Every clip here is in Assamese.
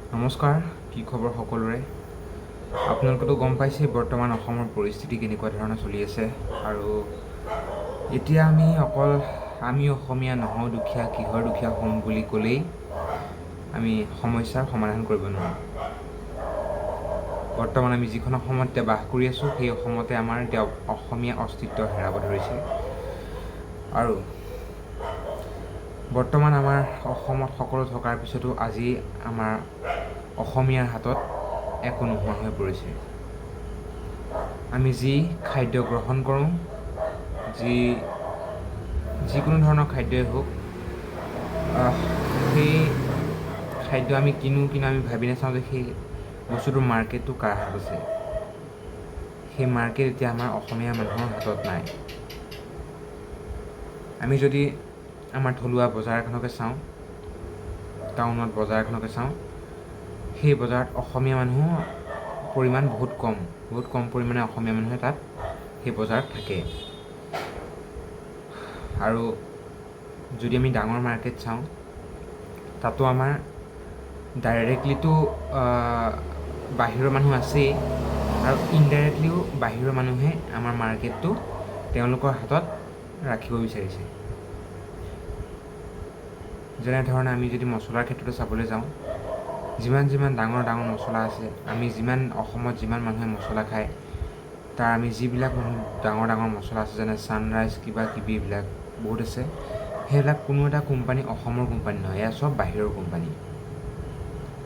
নমস্কাৰ, কি খবৰ সকলোৰে? আপোনালোকেতো গম পাইছেই বৰ্তমান অসমৰ পৰিস্থিতি কেনেকুৱা ধৰণৰ চলি আছে। আৰু এতিয়া আমি অসমীয়া নহওঁ দুখীয়া, কিহৰ দুখীয়া হ'ম বুলি ক'লেই আমি সমস্যাৰ সমাধান কৰিব নোৱাৰোঁ। বৰ্তমান আমি যিখন অসমত এতিয়া বাস কৰি আছোঁ, সেই অসমতে আমাৰ এতিয়া অসমীয়া অস্তিত্ব হেৰাব ধৰিছে। আৰু বৰ্তমান আমাৰ অসমত সকলো থকাৰ পিছতো আজি আমাৰ অসমীয়াৰ হাতত একো নোহোৱা হৈ পৰিছে। আমি যি খাদ্য গ্ৰহণ কৰোঁ, যিকোনো ধৰণৰ খাদ্যই হওক, সেই খাদ্য আমি কিনো আমি ভাবি নাচাওঁ যে সেই বস্তুটোৰ মাৰ্কেটটো কাৰ হাতত আছে। সেই মাৰ্কেট এতিয়া আমাৰ অসমীয়া মানুহৰ হাতত নাই। আমি যদি আমাৰ থলুৱা বজাৰ এখনকে চাওঁ, টাউনত বজাৰ এখনকে চাওঁ, সেই বজাৰত অসমীয়া মানুহৰ পৰিমাণ বহুত কম পৰিমাণে অসমীয়া মানুহে তাত সেই বজাৰত থাকে। আৰু যদি আমি ডাঙৰ মাৰ্কেট চাওঁ, তাতো আমাৰ ডাইৰেক্টলিতো বাহিৰৰ মানুহ আছেই, আৰু ইনডাইৰেক্টলিও বাহিৰৰ মানুহে আমাৰ মাৰ্কেটটো তেওঁলোকৰ হাতত ৰাখিব বিচাৰিছে। যেনেধৰণে আমি যদি মছলাৰ ক্ষেত্ৰতে চাবলৈ যাওঁ, যিমান ডাঙৰ মছলা আছে, অসমত যিমান মানুহে মছলা খায়, তাৰ আমি যিবিলাক ডাঙৰ মছলা আছে, যেনে ছানৰাইজ কিবা কিবি এইবিলাক বহুত আছে, সেইবিলাক কোনো এটা কোম্পানী অসমৰ কোম্পানী নহয়, এয়া চব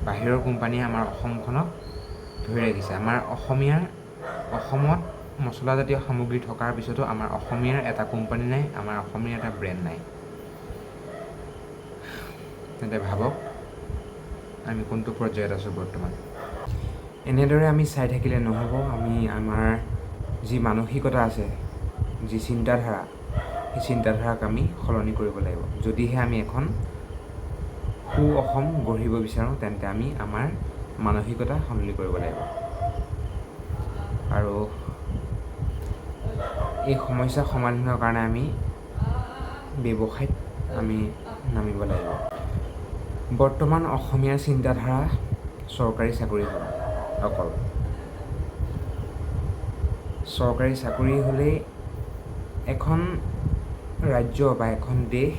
বাহিৰৰ কোম্পানীয়ে আমাৰ অসমখনক ধৰি ৰাখিছে। আমাৰ অসমত মছলাজাতীয় সামগ্ৰী থকাৰ পিছতো আমাৰ অসমীয়াৰ এটা কোম্পানী নাই, আমাৰ অসমীয়াৰ এটা ব্ৰেণ্ড নাই। তেন্তে ভাবক আমি কোনটো পৰ্যায়ত আছোঁ বৰ্তমান। এনেদৰে আমি চাই থাকিলে নহ'ব। আমি আমাৰ যি মানসিকতা আছে, যি চিন্তাধাৰা, সেই চিন্তাধাৰাক আমি সলনি কৰিব লাগিব। যদিহে আমি এখন সু অসম গঢ়িব বিচাৰোঁ, তেন্তে আমি আমাৰ মানসিকতা সলনি কৰিব লাগিব। আৰু এই সমস্যা সমাধানৰ কাৰণে আমি ব্যৱসায়ত আমি নামিব লাগিব। বৰ্তমান অসমীয়াৰ চিন্তাধাৰা চৰকাৰী চাকৰি হ'ল অকল। চৰকাৰী চাকৰি হ'লেই এখন ৰাজ্য বা এখন দেশ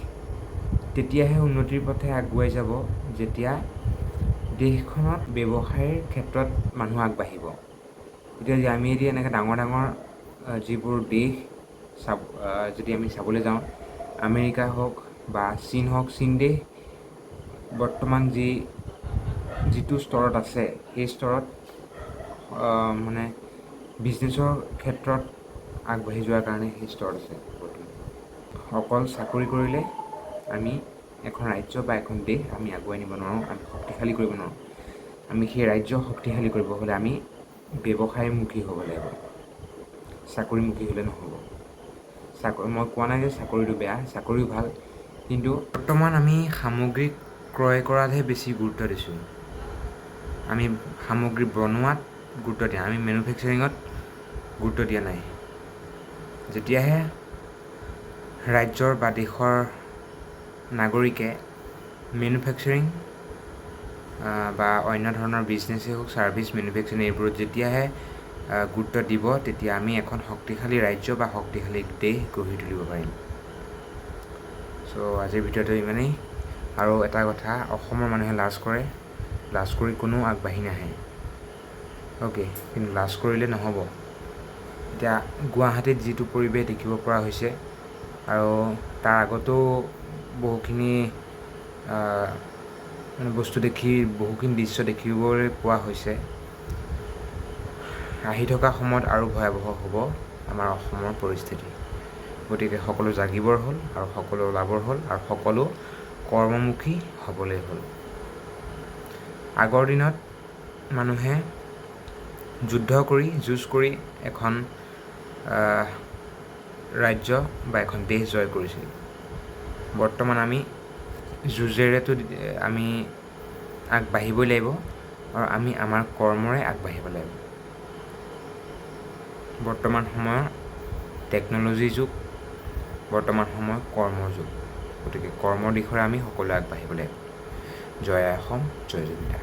তেতিয়াহে উন্নতিৰ পথে আগুৱাই যাব, যেতিয়া দেশখনত ব্যৱসায়ৰ ক্ষেত্ৰত মানুহ আগবাঢ়িব। এতিয়া আমি এনেকৈ ডাঙৰ যিবোৰ দেশ যদি আমি চাবলৈ যাওঁ, আমেৰিকা হওক বা চীন হওক, চীন দেশ বৰ্তমান যিটো স্তৰত আছে, সেই স্তৰত মানে বিজনেছৰ ক্ষেত্ৰত আগবাঢ়ি যোৱাৰ কাৰণে সেই স্তৰত আছে বৰ্তমান। অকল চাকৰি কৰিলে আমি এখন ৰাজ্য বা এখন দেশ আমি আগুৱাই নিব নোৱাৰোঁ, আমি শক্তিশালী কৰিব নোৱাৰোঁ। আমি সেই ৰাজ্য শক্তিশালী কৰিব হ'লে আমি ব্যৱসায়মুখী হ'ব লাগিব, চাকৰিমুখী হ'লে নহ'ব। মই কোৱা নাই যে চাকৰিটো বেয়া, চাকৰিও ভাল, কিন্তু বৰ্তমান আমি সামগ্ৰী ক্ৰয় কৰাতহে বেছি গুৰুত্ব দিছোঁ। আমি সামগ্ৰী বনোৱাত গুৰুত্ব দিয়া, আমি মেনুফেকচাৰিঙত গুৰুত্ব দিয়া নাই। যেতিয়াহে ৰাজ্যৰ বা দেশৰ নাগৰিকে মেনুফেকচাৰিং বা অন্য ধৰণৰ বিজনেছেই হওক, ছাৰ্ভিচ মেনুফেকচাৰিং এইবোৰত যেতিয়াহে গুৰুত্ব দিব, তেতিয়া আমি এখন শক্তিশালী ৰাজ্য বা শক্তিশালী দেশ গঢ়ি তুলিব পাৰিম। চ' আজিৰ ভিডিঅ'টো ইমানেই। আৰু এটা কথা, অসমৰ মানুহে লাজ কৰি কোনো আগবাঢ়ি নাহে। কিন্তু লাজ কৰিলে নহ'ব। এতিয়া গুৱাহাটীত যিটো পৰিৱেশ দেখিব পৰা হৈছে, আৰু তাৰ আগতো বহুখিনি বহুখিনি দৃশ্য দেখিবলৈ পোৱা হৈছে। আহি থকা সময়ত আৰু ভয়াৱহ হ'ব আমাৰ অসমৰ পৰিস্থিতি। গতিকে সকলো জাগিবৰ হ'ল, আৰু সকলো ওলাবৰ হ'ল, আৰু সকলো কৰ্মমুখী হ'বলৈ হ'ল। আগৰ দিনত মানুহে যুঁজ কৰি এখন ৰাজ্য বা এখন দেশ জয় কৰিছিল। বৰ্তমান আমি যুঁজেৰেতো আমি আগবাঢ়িবই লাগিব, আৰু আমি আমাৰ কৰ্মৰে আগবাঢ়িব লাগিব। বৰ্তমান সময়ৰ টেকন'লজিৰ যুগ, বৰ্তমান সময়ৰ কৰ্মৰ যুগ। গতিকে কৰ্মৰ দিশৰে আমি সকলোৱে আগবাঢ়িব লাগিব। জয় আই অসম, জয় জুবিন দা।